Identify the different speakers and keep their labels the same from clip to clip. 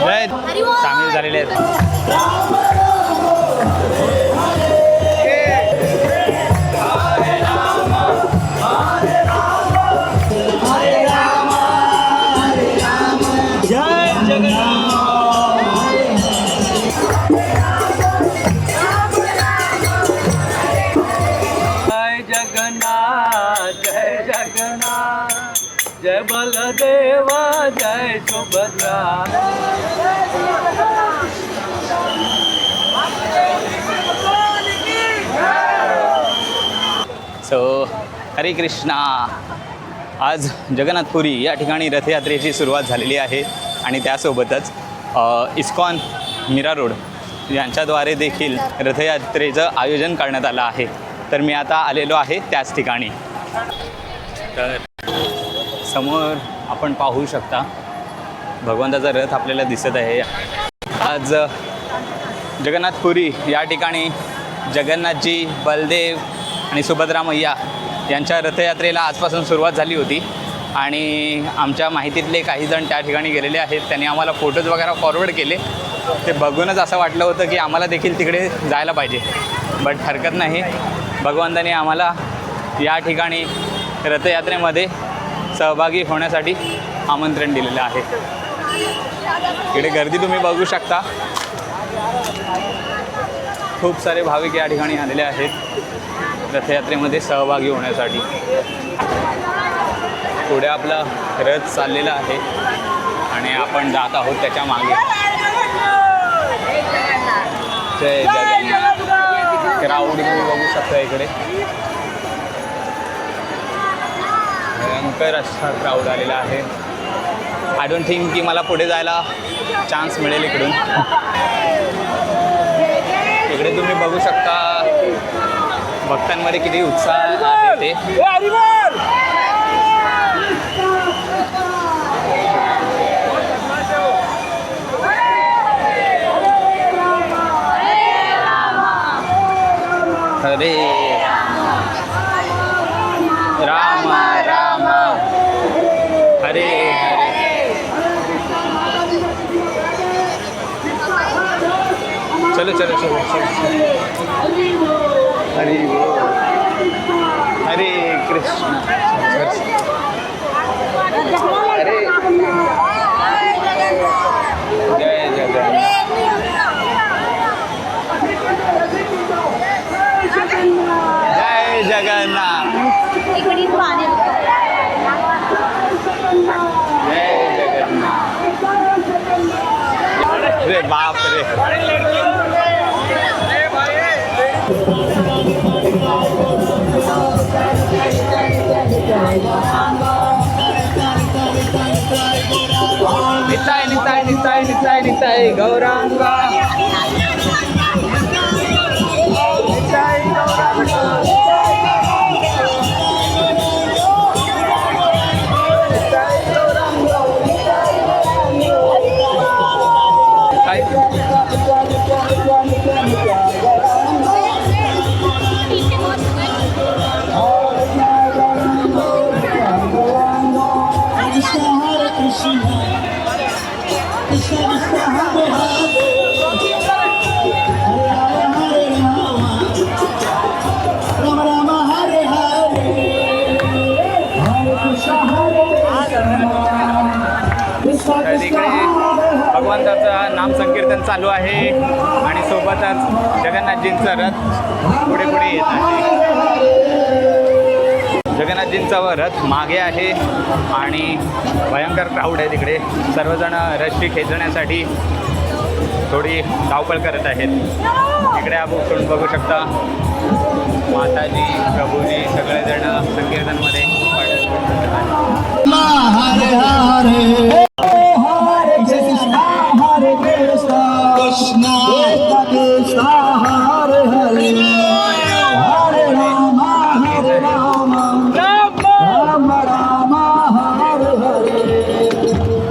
Speaker 1: जय सामील झालेले आहेत।
Speaker 2: जय बलदेव जय सुभद्रा।
Speaker 1: हरे कृष्णा। आज जगन्नाथपुरी या ठिकाणी रथयात्रेची सुरुवात झालेली आहे आणि त्यासोबतच इस्कॉन मीरा रोड यांच्याद्वारे देखील रथयात्रेचं आयोजन करण्यात आलं आहे। तर मी आता आलेलो आहे त्याच ठिकाणी। तर समोर आपण पाहू शकता भगवंताचा रथ आपल्याला दिसत आहे। आज जगन्नाथपुरी या ठिकाणी जगन्नाथजी, बलदेव आणि सुभद्रा मैया यांच्या रथयात्रेला आजपासून सुरुवात झाली होती आणि आमच्या माहितीतले काही जण त्या ठिकाणी गेलेले आहेत। त्यांनी आम्हाला फोटोज वगैरे फॉरवर्ड केले। ते बघूनच असं वाटलं होतं की आम्हाला देखील तिकडे जायला पाहिजे, बट हरकत नाही, भगवंताने आम्हाला या ठिकाणी रथयात्रेमध्ये सहभागी होण्यासाठी आमंत्रण दिलेलं आहे। इकडे गर्दी तुम्ही बघू शकता, खूप सारे भाविक या ठिकाणी आलेले आहेत रथयात्रेमध्ये सहभागी होण्यासाठी। पुढे आपला रथ चाललेला आहे आणि आपण जात आहोत त्याच्या मागे। जय जगन्नाथ। क्राऊड तुम्ही बघू शकता इकडे, भयंकर असा क्राऊड आलेला आहे। आय डोंट थिंक की मला पुढे जायला चान्स मिळेल इकडून। इकडे तुम्ही बघू शकता भक्तांमध्ये किती उत्साह आहे ते। हरे राम राम हरे हरे। चलो चलो चलो हरे हरे कृष्ण हरे जय जगन्नाथ। जय जगन्नाथ। जय जगन्नाथ। अरे बाप रे। निताय निताय निताय निताय निताय गौरांगा। निताय गौरांगा। भगवंताचं नाम संकीर्तन चालू आहे आणि सोबतच जगन्नाथजींचा रथ पुढे पुढे येत आहे। जगन्नाथजींचा रथ मागे आहे आणि भयंकर क्राऊड आहे तिकडे। सर्वजण रस्सी खेचण्यासाठी थोडी धावपळ करत आहेत। इकडे आपण बघू शकता माताजी, प्रभूजी सगळेजण संकीर्तनमध्ये
Speaker 2: कृष्णा कृष्णा हरे हरे हरे राम राम राम हरे हरे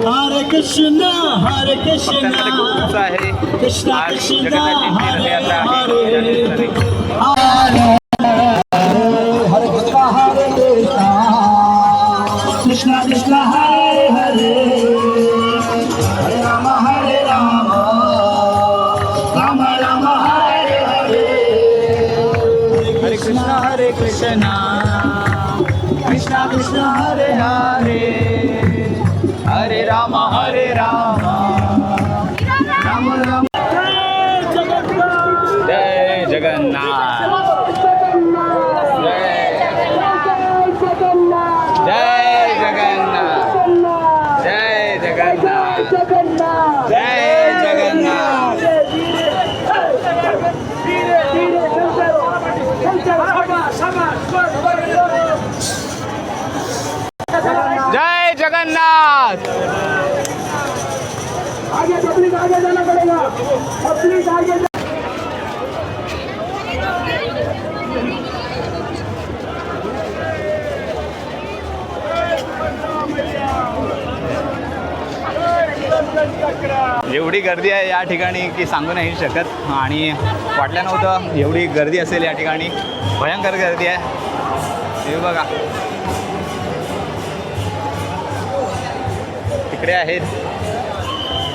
Speaker 2: हरे कृष्णा
Speaker 1: आहे।
Speaker 2: कृष्णा कृष्णा हरे
Speaker 1: हरे
Speaker 2: कृष्णा कृष्णा हरे हरे हरे राम हरे
Speaker 1: कृष्ण हरे कृष्ण कृष्ण कृष्ण हरे हरे हरे राम राम राम जय जगन्नाथ जय जगन्नाथ जय जगन्नाथ जय जगन्नाथ जय जगन्नाथ
Speaker 2: आगे पब्लिक आगे जाना पड़ेगा पब्लिक आगे
Speaker 1: एवढी गर्दी आहे या ठिकाणी की सांगू नाही शकत आणि वाटलं नव्हतं एवढी गर्दी असेल या ठिकाणी भयंकर गर्दी आहे हे बघा तिकडे आहेत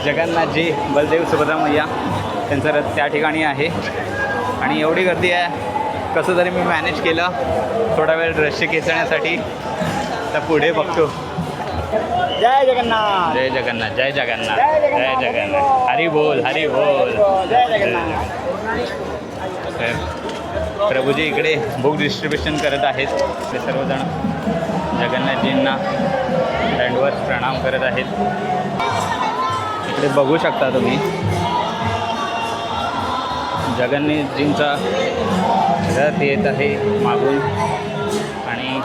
Speaker 1: जगन्नाथजी बलदेव सुभद्रा मैया त्यांचं रथ त्या ठिकाणी आहे आणि एवढी गर्दी आहे कसं तरी मी मॅनेज केलं थोडा वेळ रस्सी खेचण्यासाठी तर पुढे बघतो
Speaker 2: जय जगन्नाथ
Speaker 1: जय जगन्नाथ जय जगन्नाथ जय जगन्नाथ हरी बोल
Speaker 2: जय जगन्नाथ
Speaker 1: प्रभूजी इकडे बुक डिस्ट्रीब्युशन करत आहेत ते सर्वजण जगन्नाथजींना दंडवत प्रणाम करत आहेत इकडे बघू शकता तुम्ही जगन्नाथजींचा रथ येत आहे मागून आणि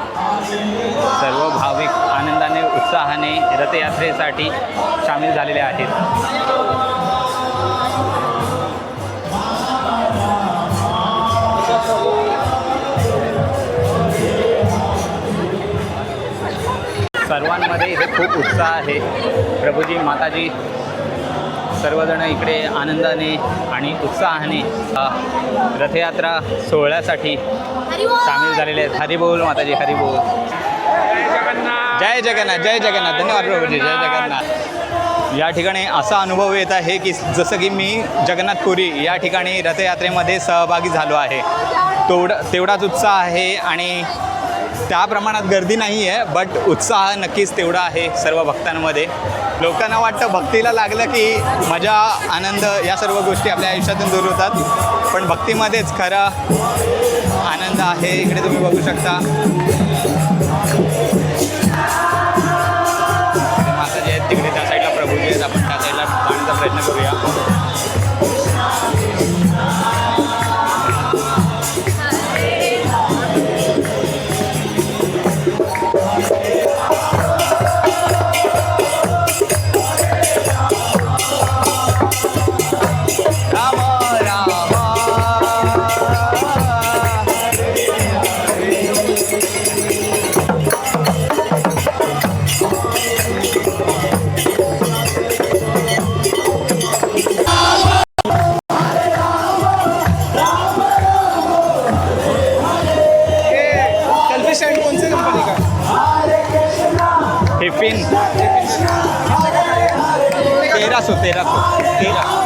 Speaker 1: सर्व भाविक आनंदाने उत्साहाने रथयात्रेसाठी सामील झालेले आहेत सर्वांमध्ये इथे खूप उत्साह आहे प्रभूजी माताजी सर्वजण इकडे आनंदाने आणि उत्साहाने रथयात्रा सोहळ्यासाठी सामील झालेले आहेत हरी बोल माताजी हरी बोल जय जगन्नाथ धन्यवाद प्रभूजी जय जगन्नाथ या ठिकाणी असा अनुभव येत आहे की जसं की मी जगन्नाथपुरी या ठिकाणी रथयात्रेमध्ये सहभागी झालो आहे तेवढाच उत्साह आहे आणि त्या प्रमाणात गर्दी नाही आहे बट उत्साह नक्कीच तेवढा आहे सर्व भक्तांमध्ये लोकांना वाटतं भक्तीला लागलं की मजा आनंद या सर्व गोष्टी आपल्या आयुष्यातून दूर होतात पण भक्तीमध्येच खरा आनंद आहे इकडे तुम्ही बघू शकता माताजी आहेत तिकडे त्या साईडला प्रभूजी आहेत आपण त्या साईडला जाण्याचा प्रयत्न करूया टिफिन 1300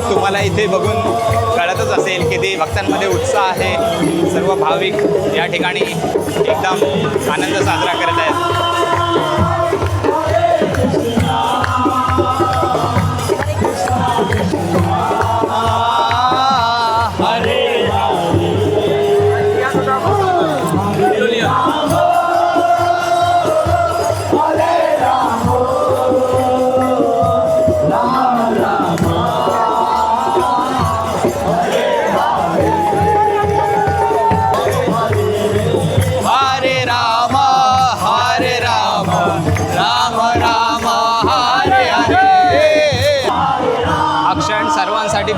Speaker 1: तुम्हाला इथे बघून कळतच असेल किती भक्तांमध्ये उत्साह आहे सर्व भाविक या ठिकाणी एकदम आनंद साजरा करत आहेत हरे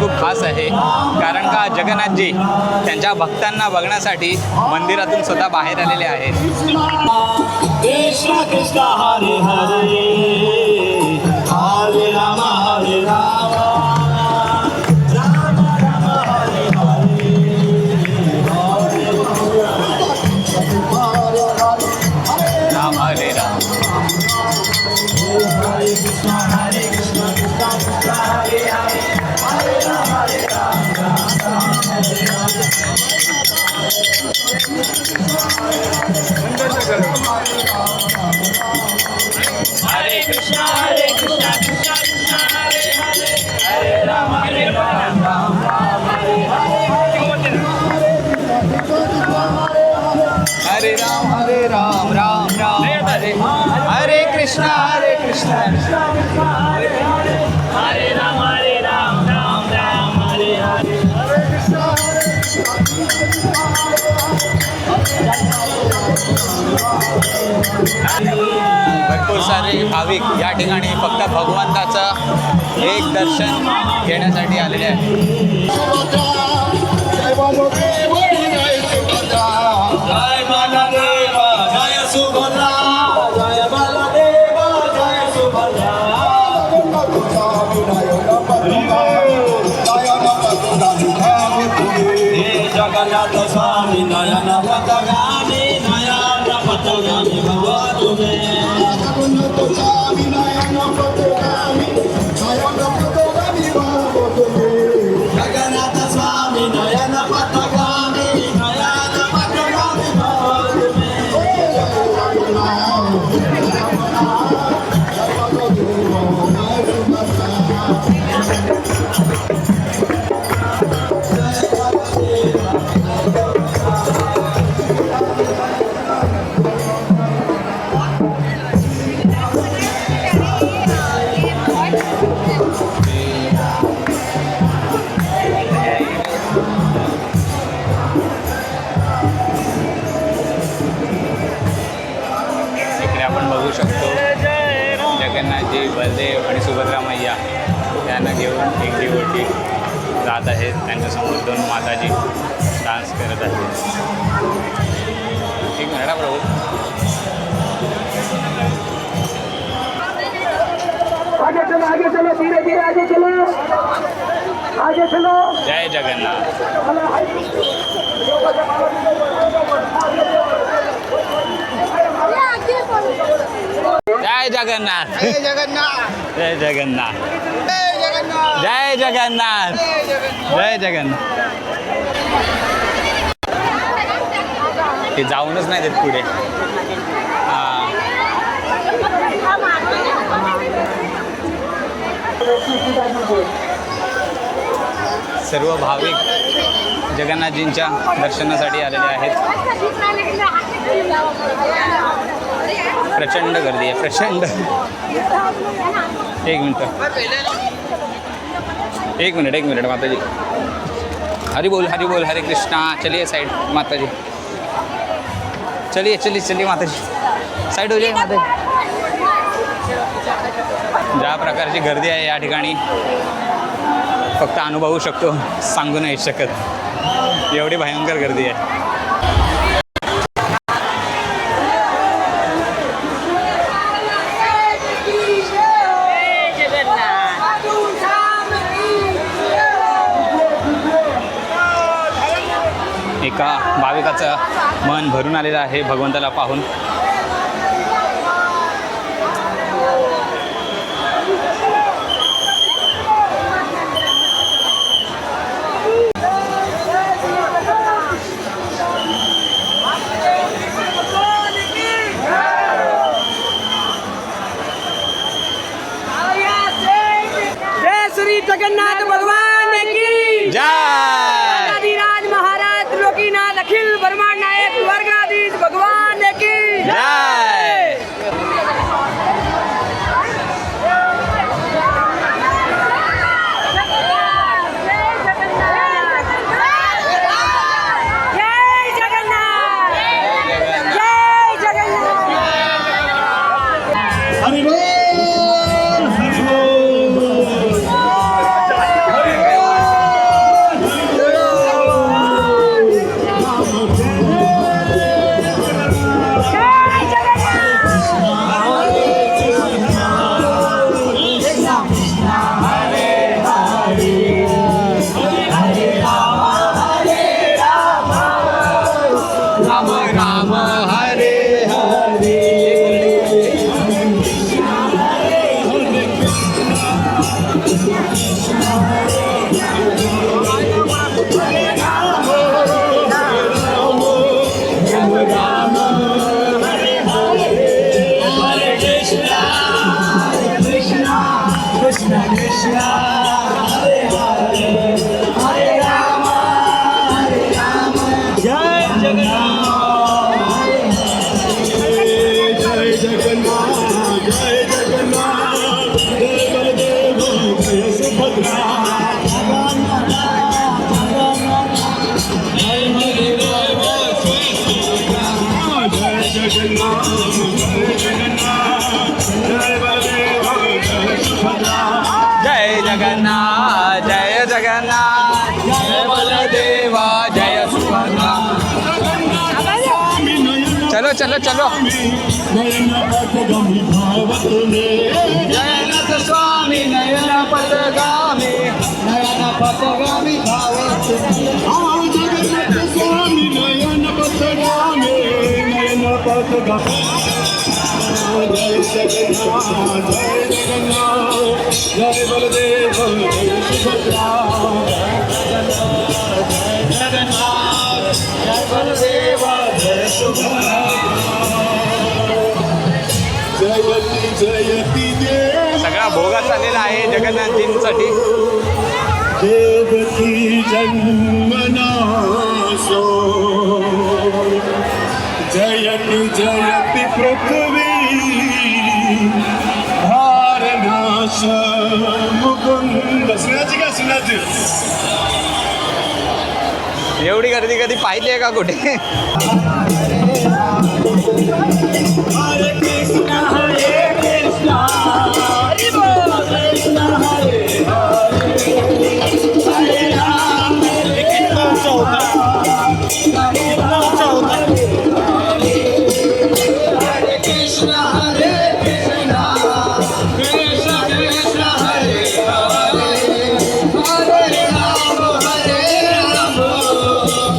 Speaker 1: खूप खास आहे, कारण का जगन्नाथजी त्यांच्या भक्तांना बघण्यासाठी मंदिरातून स्वतः बाहेर आलेले आहेत.
Speaker 3: कृष्ण कृष्ण हरे हरे हरे राम हरे राम राम राम हरे हरे
Speaker 1: राम हरे राम.
Speaker 3: हरे कृष्ण कृष्ण कृष्ण हरे हरे हरे राम राम राम हरे
Speaker 1: हरे कृष्णा कृष्णा कृष्णा हरे हरे हरे राम राम राम हरे राम राम राम हरे हरे कृष्णा कृष्णा हरे राम राम राम हरे हरे. भरपूर सारे भाविक या ठिकाणी फक्त भगवंताचं एक दर्शन घेण्यासाठी आलेले आहेत.
Speaker 3: जय बालदेव जय सुभद्रा जय बालदेव जय सुभद्रा जगन्नाथ स्वामी नयन पतगामी नयन पतगामी भव तुमे जगन्नाथ स्वामी नयन पतगामी नयन पतगामी भव तुमे जगन्नाथ स्वामी नयन पतगामी नयन पतगामी भव तुमे
Speaker 1: इकडे आपण बघू शकतो जगन्नाथजी, बलदेव आणि सुभद्रा मैया यांना घेऊन एक दिवटी जात आहेत. त्यांच्यासमोर दोन माताजी डान्स करत आहेत. एक मिनिट हा प्रभू.
Speaker 2: आगे चलो धीरे धीरे आगे चलो.
Speaker 1: जय जगन्नाथ. जय जगन्नाथ. जय जगन्नाथ. जय जगन्नाथ. जय जगन्नाथ. जय जगन्नाथ. ते जाऊनच नाही देत पुढे. हां, सर्व भाविक जगन्नाथजींच्या दर्शनासाठी आलेले आहेत. प्रचंड गर्दी आहे, प्रचंड. एक मिनट माताजी. हरी बोल हरे कृष्णा. चलिए साइड माताजी. चलिए माताजी. साइड हो जाए माताजी. ज्या प्रकारची गर्दी आहे या ठिकाणी फक्त अनुभवू शकतो, सांगू नाही शकत. एवढी भयंकर गर्दी आहे. एका भाविकाचं मन भरून आलेलं आहे भगवंताला पाहून.
Speaker 4: जय श्री जगन्नाथ भगवान की
Speaker 1: जय.
Speaker 4: आदिराज महाराज त्रिलोकीनाथ अखिल ब्रह्मांड नायक स्वर्गाधीश भगवान की
Speaker 1: जय.
Speaker 4: जय जगन्नाथ. जय जगन्नाथ.
Speaker 3: हरि बोल हरि बोल हरि बोल
Speaker 1: जय जगन्नाथ जय जगन्नाथ जय बलदेवा जय सुभद्रा। चलो चलो चलो। जयनाथ स्वामी नयन पथगामी नयन पथगामी धावत
Speaker 2: जगन्नाथ स्वामी नयन पथगामी नयन पथगामी। जय जगन्नाथ जय जगन्नाथ जय बलदेव जय सुभद्रा। जय जगन्नाथ जय बलदेव जय सुभद्रा। जयती जयती जय
Speaker 1: सगळा भोगा चाललेला आहे जगन्नाथजींसाठी।
Speaker 2: देवकी जन्मना सो जयति जयति पृथ्वी भारनाश मुकुंद। सुनाची का सुनाची?
Speaker 1: एवढी गर्दी कधी पाहिली आहे का कुठे?
Speaker 2: हरे कृष्णा हरे कृष्णा कृष्णा हरे हरे राम कितना ऊंचा होता कितना ऊंचा होता। हरे कृष्णा हरे कृष्णा कृष्णा कृष्णा हरे हरे हरे राम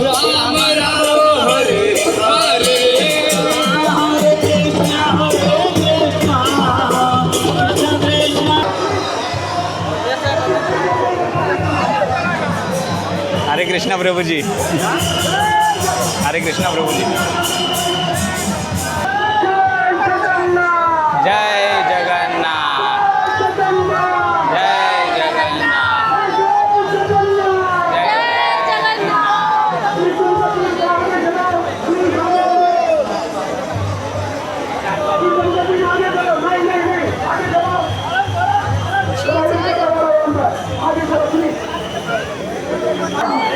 Speaker 2: राम राम हरे हरे। हरे कृष्णा कृष्ण कृष्ण।
Speaker 1: हरे कृष्णा प्रभुजी हरे कृष्णा प्रभुजी। जय जगन्नाथ जय जगन्नाथ जय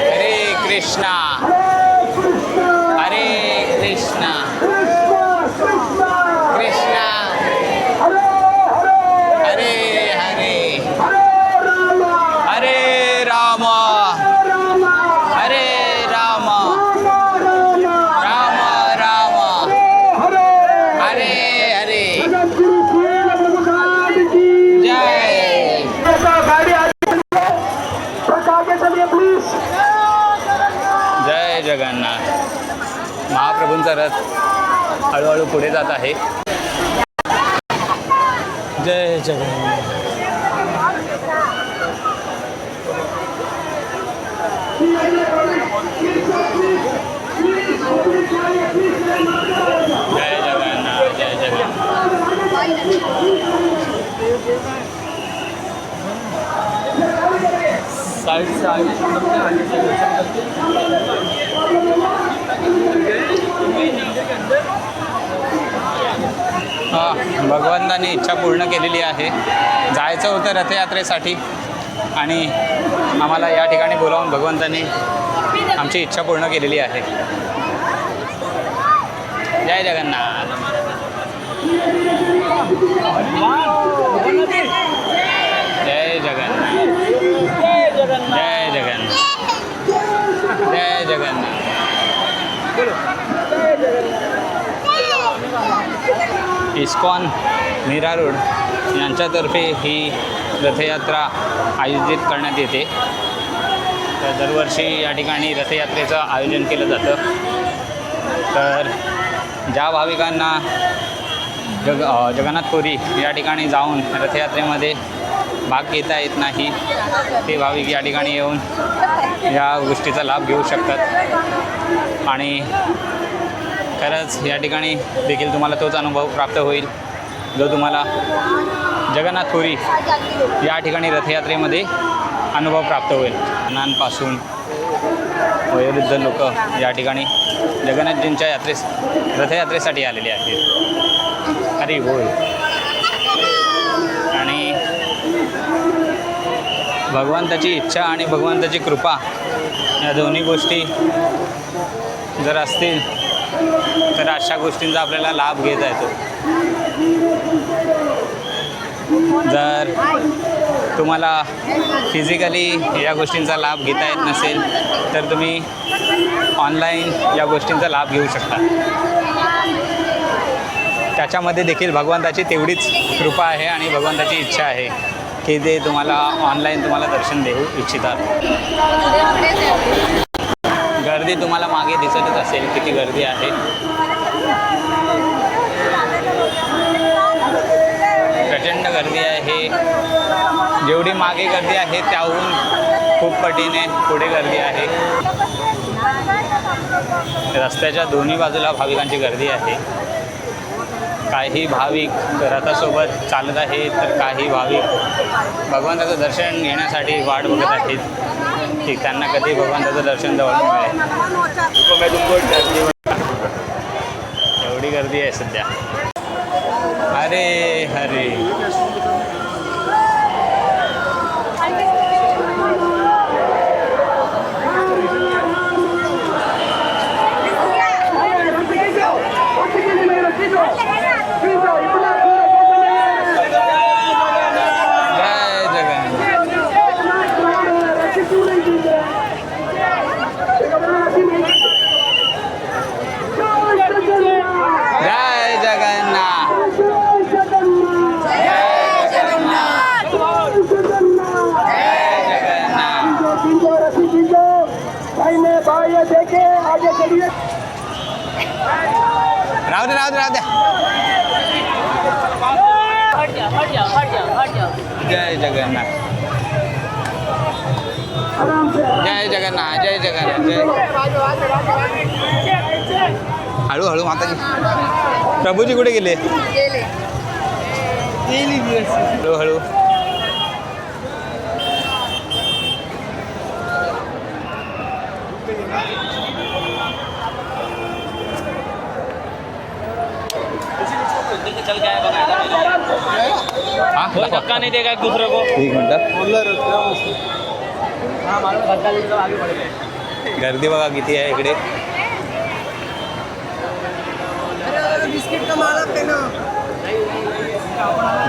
Speaker 1: हरे कृष्णा हरे कृष्णा कृष्णा हरे हरे हरे राम हरे राम राम राम हरे हरे। जय जय जगन्नाथ। महाप्रभूंचा रथ हळूहळू पुढे जात आहे। जय जगन्नाथ। जय जगन्नाथ जय जगन्नाथ। भगवंतांनी इच्छा पूर्ण केलेली आहे। जायचं होतं रथयात्रेसाठी आणि आम्हाला या ठिकाणी बोलावून भगवंतांनी आमची इच्छा पूर्ण केलेली आहे। जय जगन्नाथ। जय जगन्नाथ जय जगन्नाथ जय जगन्नाथ। इस्कॉन मीरा रोड यांच्यातर्फे ही रथयात्रा आयोजित करण्यात येते। तर दरवर्षी या ठिकाणी रथयात्रेचं आयोजन केलं जातं। तर ज्या भाविकांना जगन्नाथपुरी या ठिकाणी जाऊन रथयात्रेमध्ये भाग घेता येत नाही ते भाविक या ठिकाणी येऊन या गोष्टीचा लाभ घेऊ शकतात आणि खरंच या ठिकाणी देखील तुम्हाला तोच अनुभव प्राप्त होईल जो तुम्हाला जगन्नाथपुरी या ठिकाणी रथयात्रेमध्ये अनुभव प्राप्त होईल। स्नानांपासून वयोवृद्ध लोक या ठिकाणी जगन्नाथजींच्या रथयात्रेसाठी आलेले आहेत. हरी बोल. आणि भगवंताची इच्छा आणि भगवंताची कृपा या दोन्ही गोष्टी जर असतील तर अशा गोष्टींचा आपल्याला लाभ घेता येतो. जर तुम्हाला फिजिकली या गोष्टींचा लाभ घेता येत नसेल तर तुम्ही ऑनलाईन या गोष्टींचा लाभ घेऊ शकता. त्याच्यामध्ये देखील भगवंताची तेवढीच कृपा आहे आणि भगवंताची इच्छा आहे की ते तुम्हाला ऑनलाईन तुम्हाला दर्शन देऊ इच्छितात. गर्दी तुम्हाला मागे दिसतच असेल किती गर्दी आहे. प्रचंड गर्दी आहे. जेवढी मागे गर्दी आहे त्याहून खूप पटीने पुढे गर्दी आहे. रस्त्याच्या दोन्ही बाजूला भाविकांची गर्दी आहे. काही भाविक रथासोबत चालत आहेत तर काही भाविक भगवंताचं दर्शन घेण्यासाठी वाट बघत आहेत की त्यांना कधी भगवंताचं दर्शन जवळ मिळेल. एवढी गर्दी आहे सध्या. हरे हरे. राहू द्या. जय जगन्नाथ. जय जगन्नाथ. जय जगन्नाथ. जय. हळूहळू माताजी. प्रभूजी कुठे गेले? हळूहळू.
Speaker 5: चल क्या है कोई धक्का नहीं देगा एक दूसरे को.
Speaker 1: एक मिनट. गर्दी बघा किती आहे इकडे.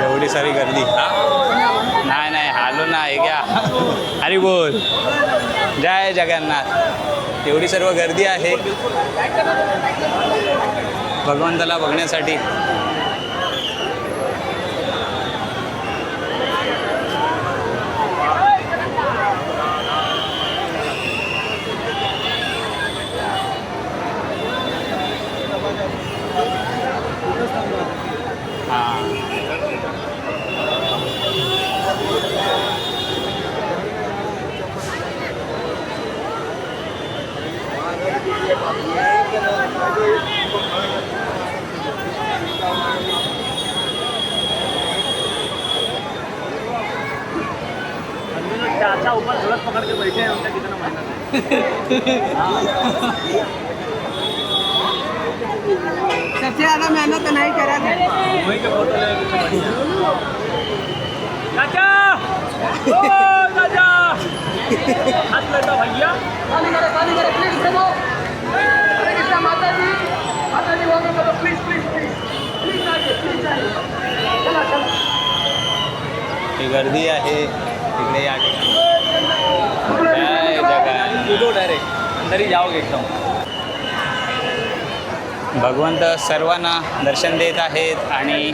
Speaker 1: एवढी सारी गर्दी. नाही नाही हालो ना आहे क्या. हरी बोल. जय जगन्नाथ. एवढी सर्व गर्दी आहे भगवंताला बघण्यासाठी.
Speaker 5: चाचा ऊपर झड़क पकड़ के बैठे हैं उनका कितना मेहनत है.
Speaker 4: सबसे ज्यादा मेहनत तो नहीं करा था.
Speaker 5: वही के फोटो ले चाचा. ओ चाचा हाथ लेता भैया.
Speaker 1: ही गर्दी आहे तिकडे या ठिकाणी. जय जगन्नाथ.
Speaker 5: कूदो डायरेक्ट अंदर ही जाओगे एकदम.
Speaker 1: भगवंत सर्वांना दर्शन देत आहेत आणि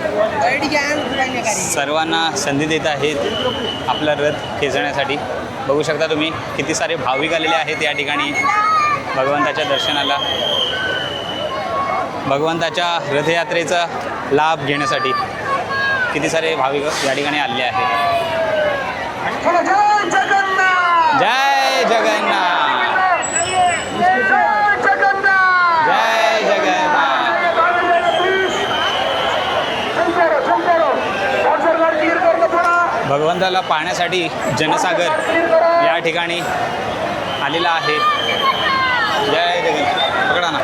Speaker 1: सर्वांना संधी देत आहेत आपला रथ खेचण्यासाठी. बघू शकता तुम्ही किती सारे भाविक आलेले आहेत या ठिकाणी भगवंताच्या दर्शनाला, भगवंताच्या रथयात्रेचा लाभ घेण्यासाठी किती सारे भाविक या ठिकाणी आलेले आहेत. जय जगन्नाथ. जय जगन्नाथ. भगवंताला पाहण्यासाठी जनसागर या ठिकाणी आलेला आहे. जय जगन्नाथ. पकडा ना.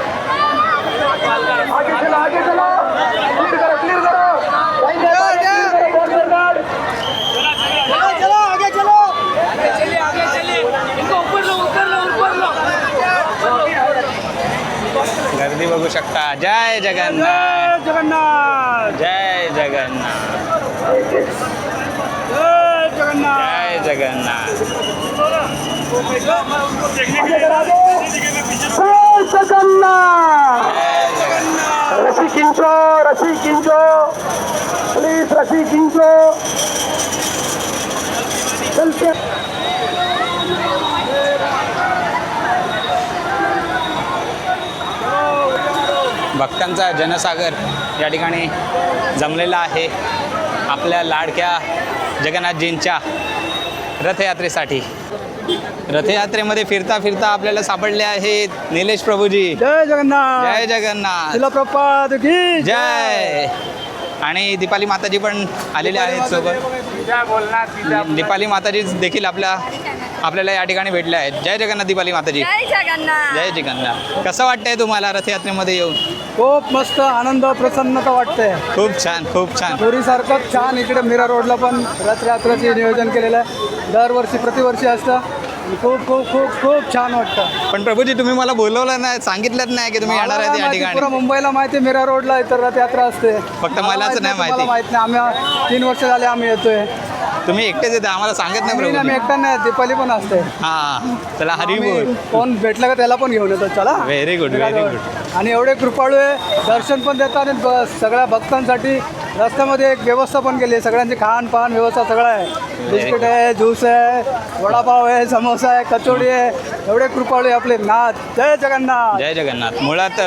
Speaker 1: गर्दी बघू शकता. जय जगन्नाथ.
Speaker 5: जगन्नाथ
Speaker 1: जय जगन्नाथ. जय जगन्नाथ.
Speaker 3: रसिकिंचो प्लीज रसिकिंचो चलते
Speaker 1: भक्तांचा जनसागर या ठिकाणी जमलेला आहे आपल्या लाडक्या जगन्नाथजींच्या रथयात्रेसाठी. रथयात्रेमध्ये फिरता फिरता आपल्याला सापडले आहेत निलेश प्रभूजी.
Speaker 5: जय जगन्नाथ.
Speaker 1: जय जगन्नाथ.
Speaker 5: शिला प्रभुपाद की
Speaker 1: जय. आणि दीपाली माताजी पण आलेले आहेत सोबत. दीपाली माताजी देखील आपल्याला या ठिकाणी भेटल्या आहेत. जय जगन्नाथ दीपाली माताजी.
Speaker 4: जय जगन्नाथ.
Speaker 1: जय जगन्नाथ. कसं वाटतंय तुम्हाला रथयात्रेमध्ये येऊन?
Speaker 5: खूप मस्त आनंद प्रसन्नता वाटते.
Speaker 1: खूप छान खूप छान.
Speaker 5: पुरीसारखंच छान इकडे मीरा रोडला पण रथयात्रेचे नियोजन केलेलं आहे. दरवर्षी प्रतिवर्षी असतं. खूप खूप खूप खूप छान वाटतं.
Speaker 1: पण प्रभूजी तुम्ही मला बोलवलं नाही, सांगितलंच नाही की तुम्ही येणार आहेत या ठिकाणी.
Speaker 5: पुरा मुंबईला माहिती आहे मीरा रोडला इतर रथयात्रा असते.
Speaker 1: फक्त मलाच नाही माहिती.
Speaker 5: माहित नाही. आम्ही 3 वर्ष झाले आम्ही येतोय.
Speaker 1: तुम्ही एकटेच येता, आम्हाला सांगत नाही
Speaker 5: आम्ही
Speaker 1: प्रभू.
Speaker 5: एकटा नाही, दीपाली पण असते.
Speaker 1: हां चला हरी बोल.
Speaker 5: आम्ही कोण भेटलं का त्याला पण घेऊन येतो. चला
Speaker 1: व्हेरी गुड व्हेरी गुड.
Speaker 5: आणि एवढे कृपाळू आहे, दर्शन पण देतात आणि सगळ्या भक्तांसाठी रस्त्यामध्ये एक व्यवस्था पण केली आहे. सगळ्यांची खानपान व्यवस्था सगळं आहे. बिस्किट आहे, ज्यूस आहे, वडापाव आहे, समोसा आहे, कचोडी आहे. एवढे कृपाळू आहे आपले नाथ. जय जगन्नाथ.
Speaker 1: जय जगन्नाथ. मुळात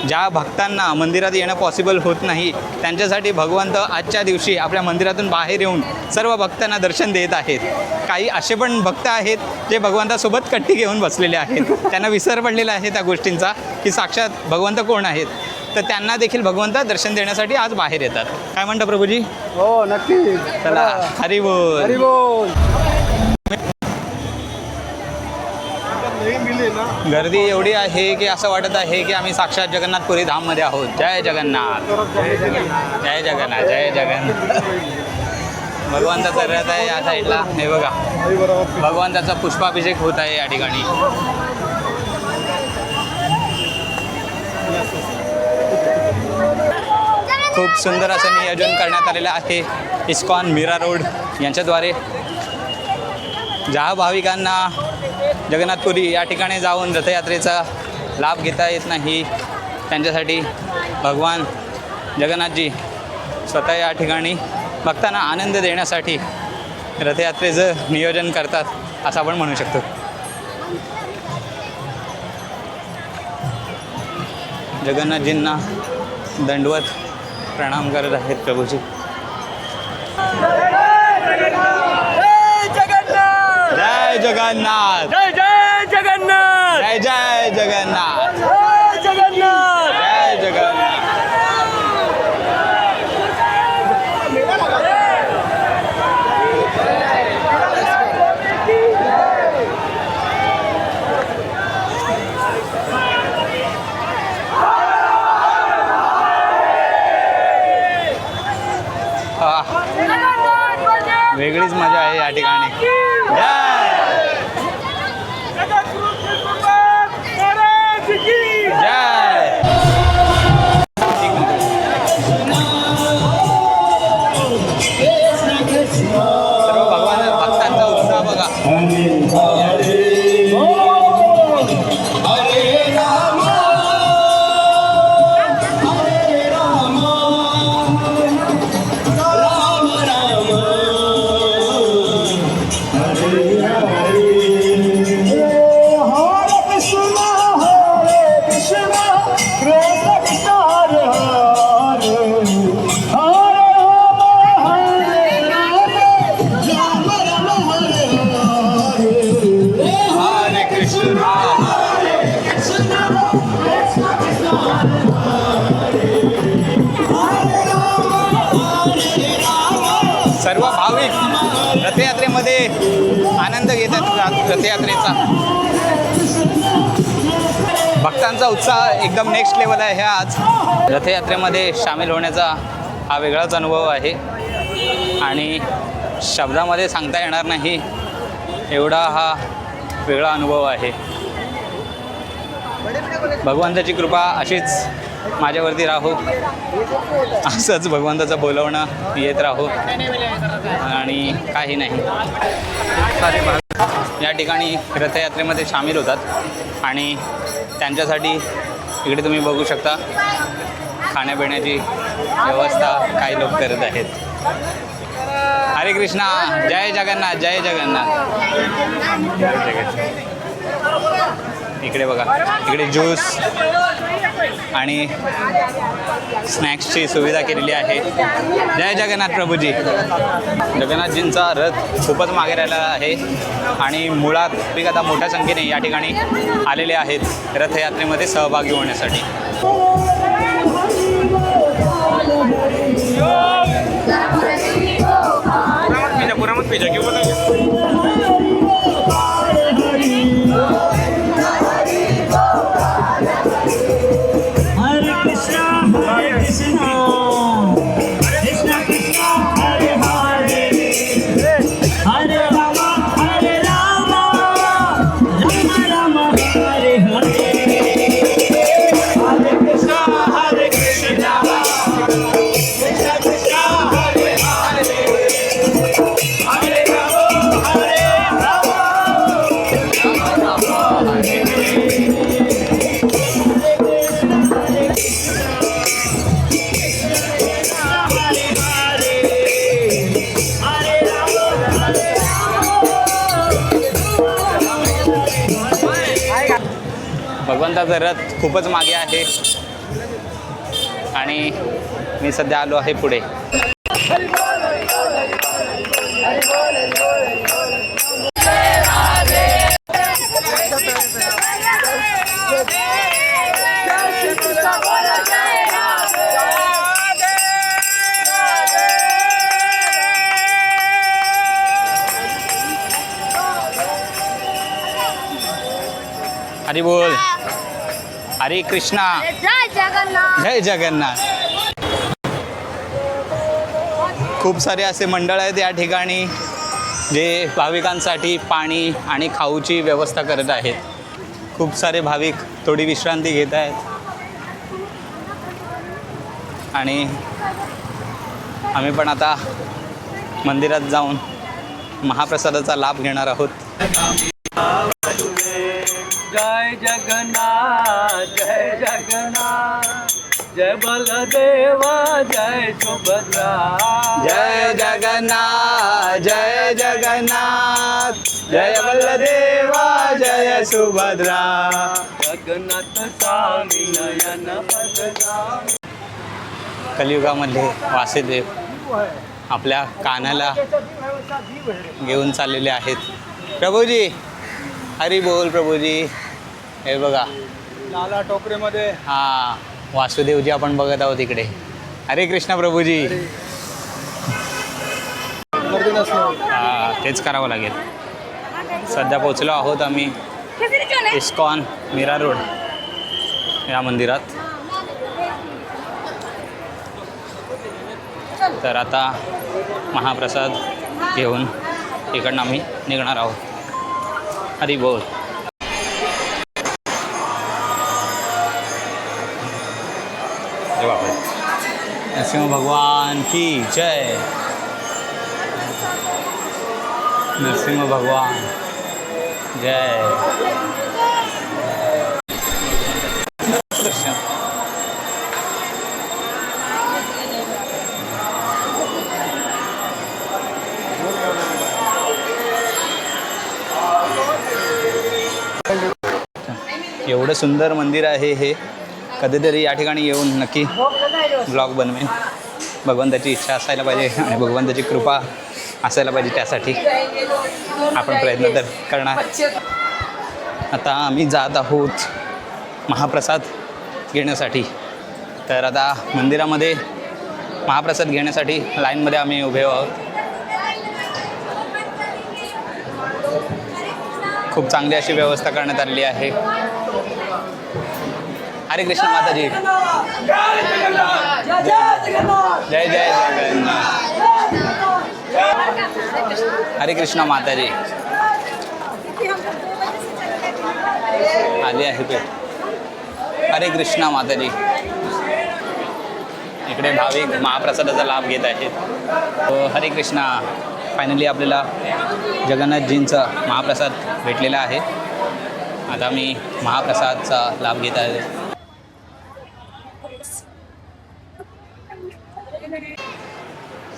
Speaker 1: ज्या भक्तांना मंदिरात येणं पॉसिबल होत नाही त्यांच्यासाठी भगवंत आजच्या दिवशी आपल्या मंदिरातून बाहेर येऊन सर्व भक्तांना दर्शन देत आहेत. काही असे पण भक्त आहेत जे भगवंतासोबत कट्टी घेऊन बसलेले आहेत. त्यांना विसर पडलेला आहे त्या गोष्टींचा की साक्षात भगवंत कोण आहेत. तर त्यांना देखील भगवंत दर्शन देण्यासाठी आज बाहेर येतात. काय म्हणता प्रभूजी?
Speaker 5: हो नक्की.
Speaker 1: चला हरी बोल.
Speaker 5: हरी बोल.
Speaker 1: गर्दी एवढी आहे की असं वाटत आहे की आम्ही साक्षात जगन्नाथपुरी धाममध्ये आहोत. जय जगन्नाथ. जय जगन्नाथ. जय जगन्नाथ. भगवंताचा रथ आहे या साईडला. हे बघा भगवंताचा पुष्पाभिषेक होत आहे या ठिकाणी. खूप सुंदर असं नियोजन करण्यात आलेलं आहे इस्कॉन मीरा रोड यांच्याद्वारे. ज्या भाविकांना जगन्नाथपुरी या ठिकाणी जाऊन रथयात्रेचा लाभ घेता येत नाही त्यांच्यासाठी भगवान जगन्नाथजी स्वतः या ठिकाणी भक्तांना आनंद देण्यासाठी रथयात्रेचं नियोजन करतात असं आपण म्हणू शकतो. जगन्नाथजींना दंडवत प्रणाम करत आहेत प्रभूजी. जय जगन्नाथ.
Speaker 4: जय जय जगन्नाथ.
Speaker 1: जय जय जगन्नाथ.
Speaker 4: जय जगन्नाथ.
Speaker 1: जय जगन्नाथ. वेगळीच मजा आहे या ठिकाणी. जय जय. सर्व भगवान भक्तांचा उत्साह बघा. सर्व भाविक रथयात्रेमध्ये आनंद घेतात रथयात्रेचा. भक्तांचा उत्साह एकदम नेक्स्ट लेवल आहे आज. रथयात्रेमध्ये सामील होण्याचा हा वेगळाच अनुभव आहे आणि शब्दामध्ये सांगता येणार नाही एवढा हा वेगळा अनुभव आहे. भगवंताची कृपा अशीच माझ्यावरती राहो, असंच भगवंताचं बोलवणं येत राहो आणि काही नाही. सारे भाविक या ठिकाणी रथयात्रेमध्ये सामील होतात आणि त्यांच्यासाठी इकडे तुम्ही बघू शकता खाण्यापिण्याची व्यवस्था काही लोक करत आहेत. हरे कृष्णा, जय जगन्नाथ, जय जगन्नाथ. इकडे बघा, इकडे ज्यूस आणि स्नॅक्सची सुविधा केलेली आहे. जय जगन्नाथ प्रभूजी. जगन्नाथजींचा रथ खूपच मागे राहिला आहे आणि मुळात भाविक आता मोठ्या संख्येने या ठिकाणी आलेले आहेत रथयात्रेमध्ये सहभागी होण्यासाठी. भगवंताचा रथ खूपच मागे आहे आणि मी सध्या आलो आहे पुढे. हरी बोल, हरे कृष्णा,
Speaker 4: जय जगन्नाथ.
Speaker 1: जय जगन्नाथ. खूप सारे असे मंडळ आहेत या ठिकाणी जे भाविकांसाठी पाणी आणि खाऊची व्यवस्था करत आहेत. खूप सारे भाविक थोडी विश्रांती घेत आहेत आणि आम्ही पण आता मंदिरात जाऊन महाप्रसादाचा लाभ घेणार आहोत.
Speaker 5: जय जगन्नाथ, जय जगन्नाथ, जय बलदेव, जय सुभद्रा.
Speaker 1: जय जगन्नाथ, जय जगन्नाथ, जय बलदेवा, जय सुभद्रा.
Speaker 5: जगन्नाथ स्वामी नयन बदला.
Speaker 1: कलियुगामधले वासुदेव आपल्या कानाला घेऊन चाललेले आहेत. प्रभूजी, हरी बोल प्रभूजी. हे बघा
Speaker 5: लाला टोकरीमध्ये
Speaker 1: हां, वासुदेवजी आपण बघत आहोत इकडे. हरे कृष्ण प्रभूजी.
Speaker 5: गर्दी नसलं.
Speaker 1: हां, तेच करावं लागेल. सध्या पोचलो आहोत आम्ही इस्कॉन मीरा रोड या मंदिरात. तर आता महाप्रसाद घेऊन इकडनं आम्ही निघणार आहोत. हरी बोल. जय बाबा. नरसिंह भगवान की जय. नरसिंह भगवान जय. एवढं सुंदर मंदिर आहे हे. कधीतरी या ठिकाणी येऊन नक्की ब्लॉग बनवेन. भगवंताची इच्छा असायला पाहिजे आणि भगवंताची कृपा असायला पाहिजे, त्यासाठी आपण प्रयत्न तर करणार. आता आम्ही जात आहोत महाप्रसाद घेण्यासाठी. तर आता मंदिरामध्ये महाप्रसाद घेण्यासाठी लाईनमध्ये आम्ही उभे आहोत. खूप चांगली अशी व्यवस्था करण्यात आलेली आहे. हरे कृष्ण माताजी
Speaker 4: जय जगन्नाथ
Speaker 1: जय जय जगन्नाथ हरे कृष्ण माताजी आली आहे ते हरे कृष्ण माताजी इकडे भाविक महाप्रसादाचा लाभ घेत आहेत हरे कृष्णा फायनली आपल्याला जगन्नाथजींचा महाप्रसाद भेटलेला आहे आता मी महाप्रसादचा लाभ घेत आहे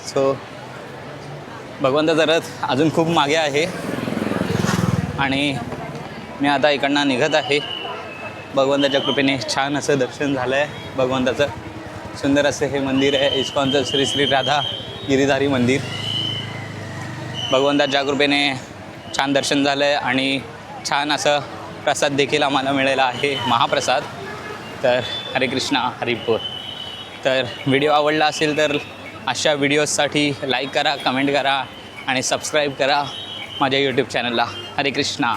Speaker 1: सो भगवंताचा रथ अजून खूप मागे आहे आणि मी आता इकडनं निघत आहे भगवंताच्या कृपेने छान असं दर्शन झालं आहे भगवंताचं सुंदर असं हे मंदिर आहे इस्कॉनचं श्री श्री राधा गिरीधारी मंदिर भगवंताच्या कृपेने छान दर्शन झालं आहे आणि छान असं प्रसाद देखील आम्हाला मिळाला आहे महाप्रसाद तर हरे कृष्णा हरिपूर तर व्हिडिओ आवडला असेल तर अशा व्हिडिओजसाठी लाईक करा कमेंट करा आणि सबस्क्राईब करा माझ्या यूट्यूब चॅनलला हरे कृष्णा